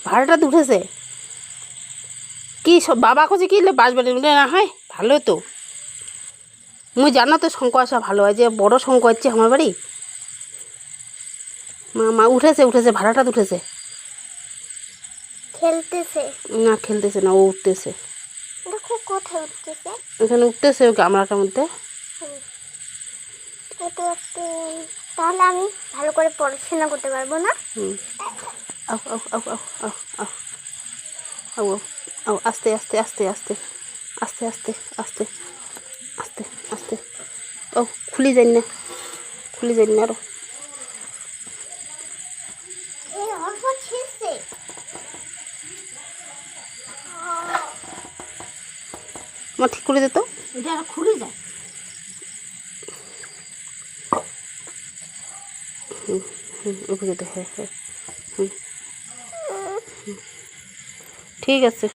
ভাড়াটা তো উঠেছে। কি সব বাবা কছে কি বাস বাড়ি না হয় ভালো তো। মুই জানো তো শঙ্খ আসা ভালো হয়, যে বড় শঙ্খ হচ্ছে আমার বাড়ি। মা উঠেছে উঠেছে, ভাড়াটা তো উঠেছে। খেলতেছে না খেলতেছে না, ও উঠতেছে। দেখো কোথায় উঠতেছে, এখানে উঠতেছে ওই গামলাটার মধ্যে। তাহলে আমি ভালো করে পড়াশোনা করতে পারবো না। আও আও আও আও আও আও আও আও আস্তে আস্তে আস্তে আস্তে আস্তে আস্তে আস্তে আস্তে আস্তে। ও খুলি যাই না, খুলি যাই না আরো। অল্প ছিঁড়ছে। আমার ঠিক করে দিত, এটা আর খুলে যায়। উপরে দে, হ্যাঁ হ্যাঁ, ঠিক আছে।